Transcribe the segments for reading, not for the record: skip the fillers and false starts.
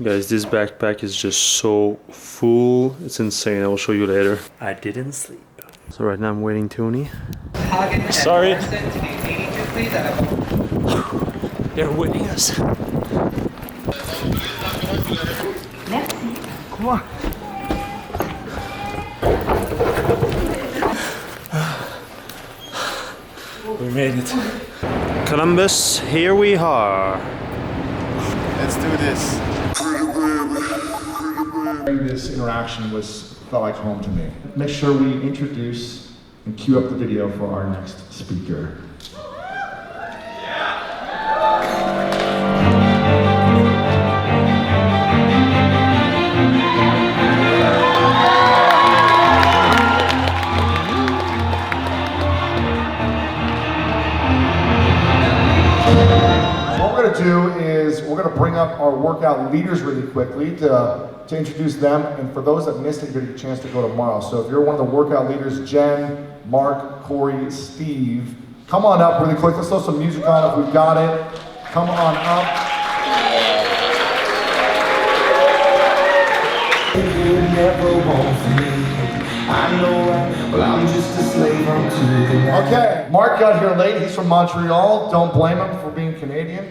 Guys, this backpack is just so full. It's insane. I will show you later. I didn't sleep. So right now I'm waiting Tony. Sorry. They're waiting us. Come on. We made it. Columbus, here we are. Let's do this. This interaction felt like home to me. Make sure we introduce and cue up the video for our next speaker. We're going to bring up our workout leaders really quickly to introduce them, and for those that missed it, you're going to get a chance to go tomorrow. So if you're one of the workout leaders, Jen, Marc, Corey, Steve, come on up really quick. Let's throw some music on if we've got it. Come on up. You never want me. I know, but I'm just a slave unto the night. Okay, Marc got here late. He's from Montreal. Don't blame him for being Canadian.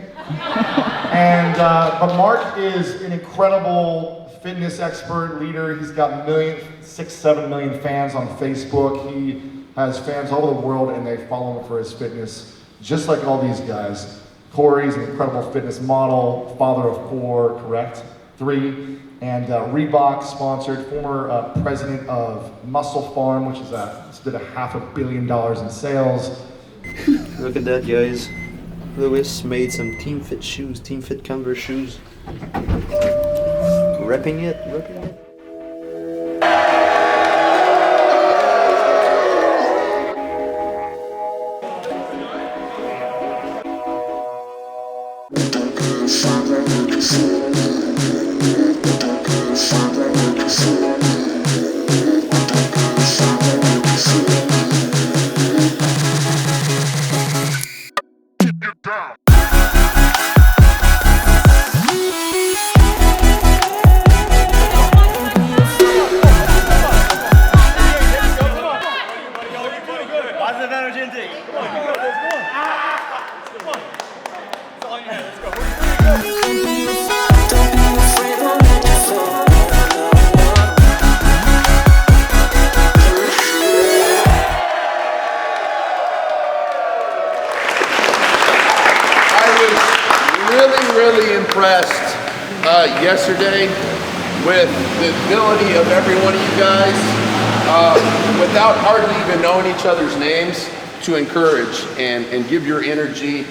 And but Marc is an incredible fitness expert, leader. He's got 6-7 million fans on Facebook. He has fans all over the world, and they follow him for his fitness, just like all these guys. Corey's an incredible fitness model, father of 4, correct? 3. And Reebok sponsored, former president of Muscle Farm, which is did $500 million in sales. Look at that, guys. Lewis made some Team Fitt shoes, Team Fitt Converse shoes. Repping it. Really impressed yesterday with the ability of every one of you guys, without hardly even knowing each other's names, to encourage and give your energy,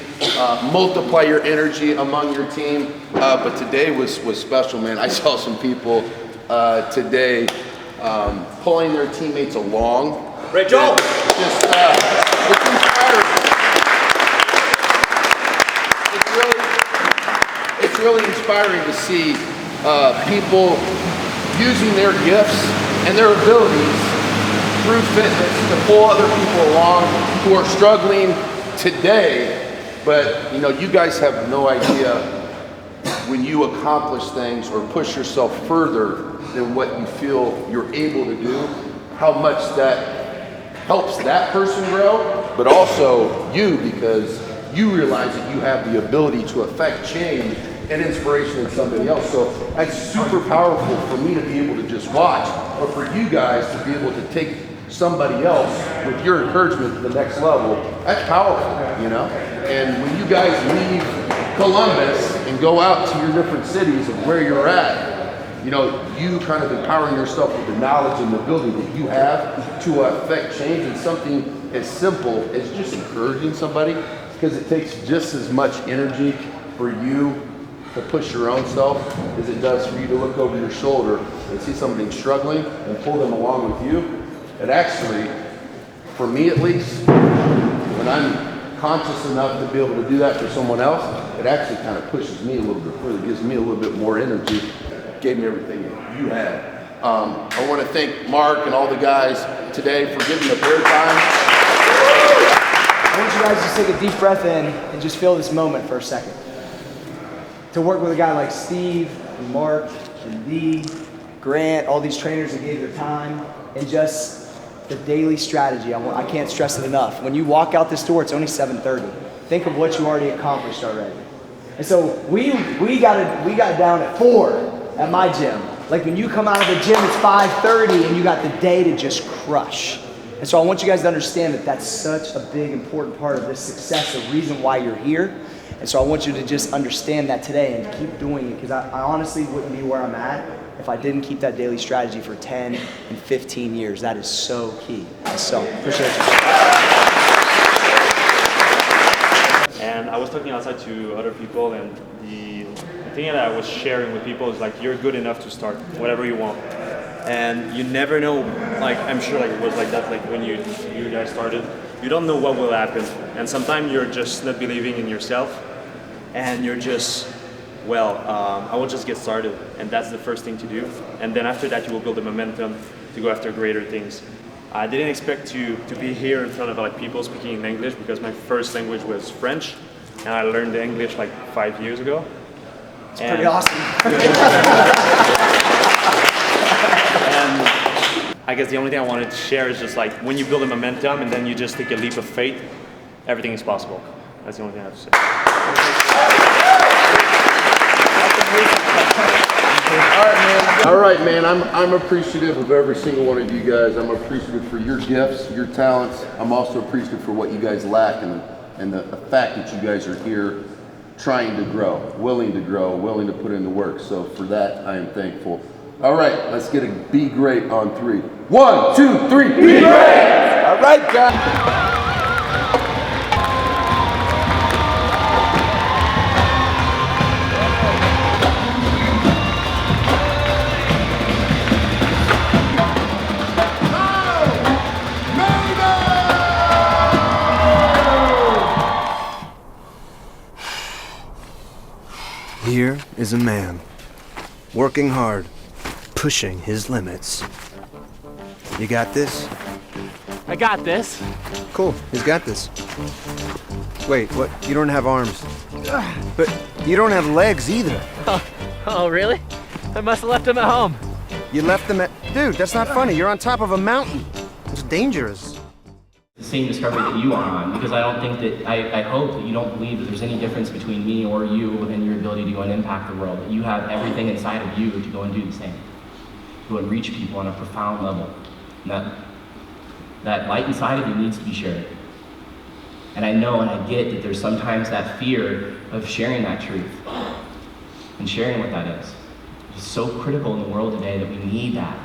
multiply your energy among your team. But today was special, man. I saw some people today pulling their teammates along. Rachel! It's inspiring. It's really inspiring to see people using their gifts and their abilities through fitness to pull other people along who are struggling today. But you guys have no idea when you accomplish things or push yourself further than what you feel you're able to do, how much that helps that person grow, but also you, because you realize that you have the ability to affect change and inspiration in somebody else. So that's super powerful for me to be able to just watch, or for you guys to be able to take somebody else with your encouragement to the next level. That's powerful, And when you guys leave Columbus and go out to your different cities of where you're at, you kind of empowering yourself with the knowledge and the ability that you have to affect change in something as simple as just encouraging somebody, because it takes just as much energy for you to push your own self as it does for you to look over your shoulder and see somebody struggling and pull them along with you. It actually, for me at least, when I'm conscious enough to be able to do that for someone else, it actually kind of pushes me a little bit further, gives me a little bit more energy, gave me everything that you had. I want to thank Marc and all the guys today for giving up their time. I want you you guys just take a deep breath in and just feel this moment for a second. To work with a guy like Steve, and Mark, and Dee, Grant, all these trainers that gave their time, and just the daily strategy. I can't stress it enough. When you walk out this door, it's only 7:30. Think of what you already accomplished already. And so we got it down at 4 at my gym. Like when you come out of the gym, it's 5:30 and you got the day to just crush. And so I want you guys to understand that that's such a big, important part of this success, the reason why you're here. And so I want you to just understand that today and keep doing it, because I honestly wouldn't be where I'm at if I didn't keep that daily strategy for 10 and 15 years. That is so key. So, appreciate you. And I was talking outside to other people, and the thing that I was sharing with people is like, you're good enough to start whatever you want. And you never know, like I'm sure like it was like that, like when you guys started, you don't know what will happen. And sometimes you're just not believing in yourself, and you're just, I will just get started. And that's the first thing to do. And then after that, you will build the momentum to go after greater things. I didn't expect to be here in front of like people speaking in English, because my first language was French, and I learned the English like 5 years ago. It's pretty awesome. And I guess the only thing I wanted to share is just like, when you build a momentum and then you just take a leap of faith, everything is possible. That's the only thing I have to say. All right, man. I'm appreciative of every single one of you guys. I'm appreciative for your gifts, your talents. I'm also appreciative for what you guys lack, and the fact that you guys are here trying to grow, willing to put in the work. So for that, I am thankful. All right, let's get a be great on 3. 1, 2, 3, be great! All right, guys. Here is a man, working hard, pushing his limits. You got this? I got this. Cool, he's got this. Wait, what? You don't have arms. But you don't have legs either. Oh, really? I must have left him at home. You left them at... Dude, that's not funny. You're on top of a mountain. It's dangerous. The same discovery that you are on, because I don't think that, I hope that you don't believe that there's any difference between me or you and your ability to go and impact the world, that you have everything inside of you to go and do the same, go and reach people on a profound level. And that light inside of you needs to be shared. And I know and I get that there's sometimes that fear of sharing that truth and sharing what that is. It's so critical in the world today that we need that.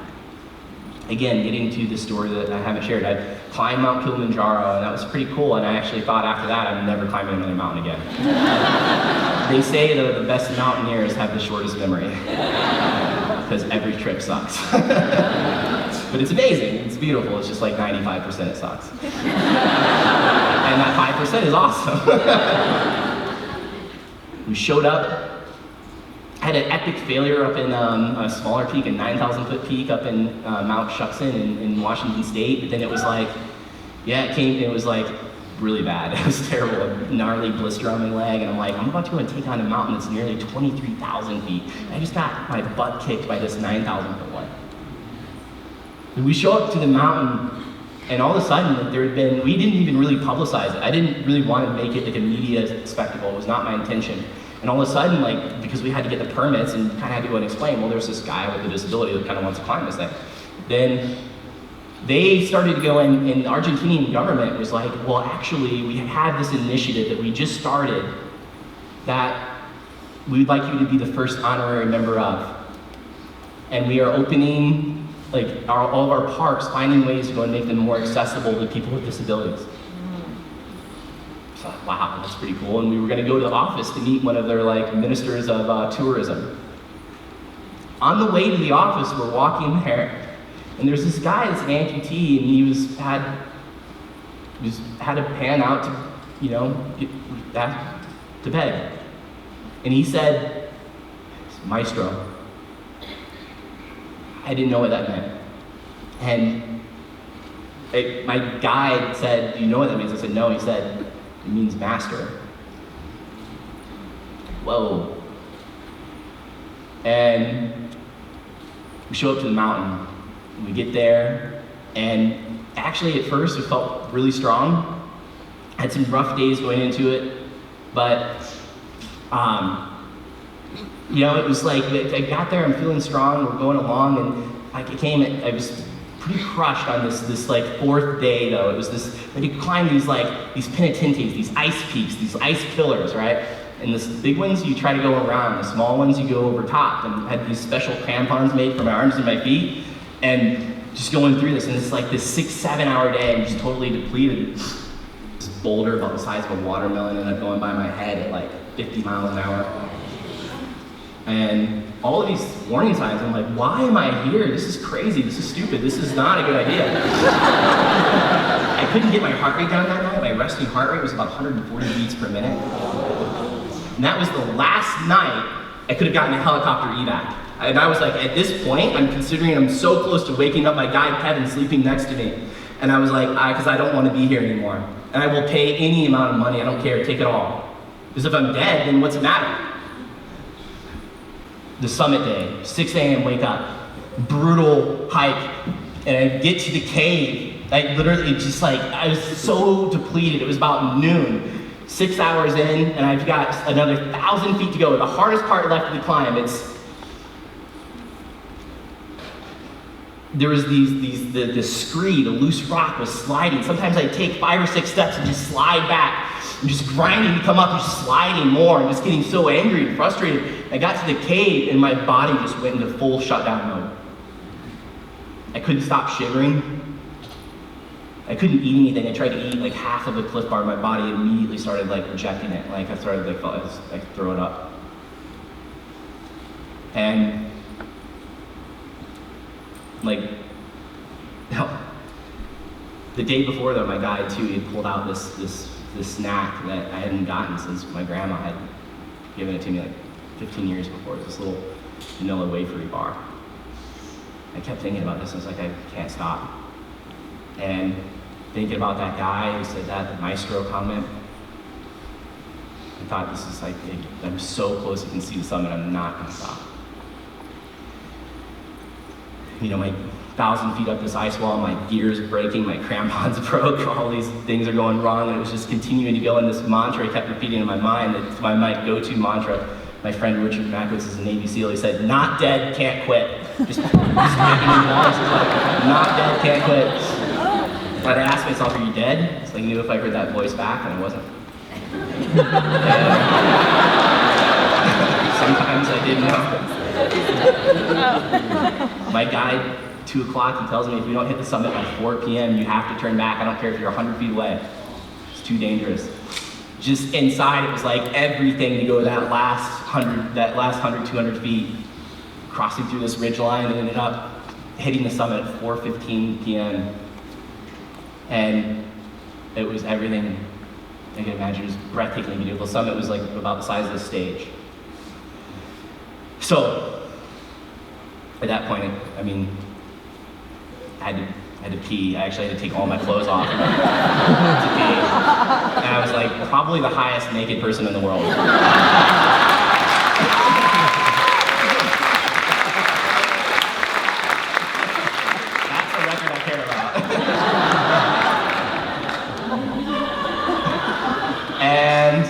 Again, getting to the story that I haven't shared, I climbed Mount Kilimanjaro, and that was pretty cool, and I actually thought after that I'm never climbing another mountain again. They say that the best mountaineers have the shortest memory, because every trip sucks. But it's amazing, it's beautiful, it's just like 95% it sucks. And that 5% is awesome. We showed up, had an epic failure up in a smaller peak, a 9,000-foot peak up in Mount Shuckson in Washington State. But then it was like, it was like really bad. It was terrible, a gnarly blister on my leg. And I'm like, I'm about to go and take on a mountain that's nearly 23,000 feet. And I just got my butt kicked by this 9,000-foot one. And we show up to the mountain, and all of a sudden, we didn't even really publicize it. I didn't really want to make it like a media spectacle. It was not my intention. And all of a sudden, like, because we had to get the permits and kind of had to go and explain, well, there's this guy with a disability that kind of wants to climb this thing. Then they started to go, and the Argentinian government was like, well, actually, we have this initiative that we just started that we'd like you to be the first honorary member of. And we are opening, like, all of our parks, finding ways to go and make them more accessible to people with disabilities. So, wow, that's pretty cool. And we were going to go to the office to meet one of their ministers of tourism. On the way to the office, we're walking there, and there's this guy that's an amputee, and he had to pan out to, get back to bed. And he said, "Maestro." I didn't know what that meant. And my guide said, "Do you know what that means?" I said, "No." He said, It means master. Whoa. And we show up to the mountain. We get there, and actually at first it felt really strong. I had some rough days going into it, but you know, it was like, I got there, I'm feeling strong, we're going along, and I was pretty crushed on this like 4th day though. It was this, I could climb these penitentes, these ice peaks, these ice pillars, right? And the big ones, you try to go around. The small ones, you go over top. And I had these special crampons made for my arms and my feet. And just going through this, and it's like this 6-7 hour day, I'm just totally depleted. This boulder about the size of a watermelon ended up going by my head at like 50 miles an hour. And all of these warning signs, I'm like, why am I here? This is crazy, this is stupid, this is not a good idea. I couldn't get my heart rate down that night. My resting heart rate was about 140 beats per minute. And that was the last night I could have gotten a helicopter evac. And I was like, at this point, I'm considering I'm so close to waking up my guy Kevin sleeping next to me. And I was like, because I don't want to be here anymore. And I will pay any amount of money, I don't care, take it all. Because if I'm dead, then what's it matter? The summit day, 6 a.m. wake up, brutal hike. And I get to the cave, I literally just like, I was so depleted, it was about noon. 6 hours in, and I've got another 1,000 feet to go. The hardest part left of the climb, there was the scree, the loose rock was sliding. Sometimes I'd take 5 or 6 steps and just slide back, and just grinding to come up and just sliding more, and just getting so angry and frustrated. I got to the cave, and my body just went into full shutdown mode. I couldn't stop shivering. I couldn't eat anything. I tried to eat like half of a Cliff Bar. My body immediately started like rejecting it. Like I started like, throw it up. And like, the day before though, my guide too, he had pulled out this snack that I hadn't gotten since my grandma had given it to me like 15 years before. It was this little vanilla wafery bar. I kept thinking about this, and I was like, I can't stop. And thinking about that guy who said that, the maestro comment, I thought this is like, I'm so close I can see the summit, I'm not gonna stop. You know, my 1,000 feet up this ice wall, my gear's breaking, my crampons broke, all these things are going wrong, and it was just continuing to go, and this mantra I kept repeating in my mind, it's my go-to mantra. My friend Richard Mackwitz is a Navy SEAL, he said, not dead, can't quit. Just making me launch, not dead, can't quit. But I asked myself, are you dead? So I knew if I heard that voice back, and I wasn't. Sometimes I didn't know. My guide, 2 o'clock, he tells me if you don't hit the summit by 4 p.m., you have to turn back. I don't care if you're 100 feet away. It's too dangerous. Just inside, it was like everything to go that last 100, 200 feet, crossing through this ridge line, and ended up hitting the summit at 4:15 p.m. And it was everything I can imagine. It was breathtakingly beautiful. The summit was like about the size of the stage. So, at that point, I mean, I had to pee. I actually had to take all my clothes off to pee. And I was like, probably the highest naked person in the world. That's a record I care about. And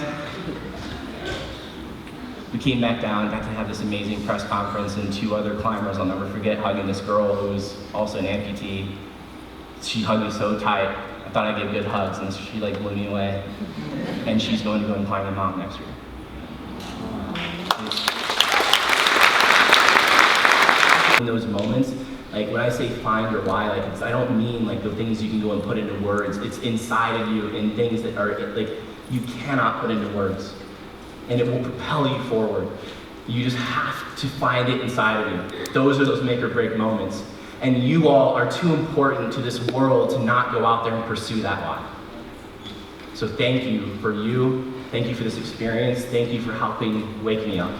we came back down, got to have this amazing press conference, and 2 other climbers, I'll never forget, hugging this girl who was also an amputee. She hugged me so tight, I thought I'd give good hugs, and she like blew me away. And she's going to go and climb the mountain next year. In those moments, like when I say find your why, like I don't mean like the things you can go and put into words. It's inside of you, and things that are like you cannot put into words. And it will propel you forward. You just have to find it inside of you. Those are those make or break moments. And you all are too important to this world to not go out there and pursue that why. So thank you for this experience. Thank you for helping wake me up.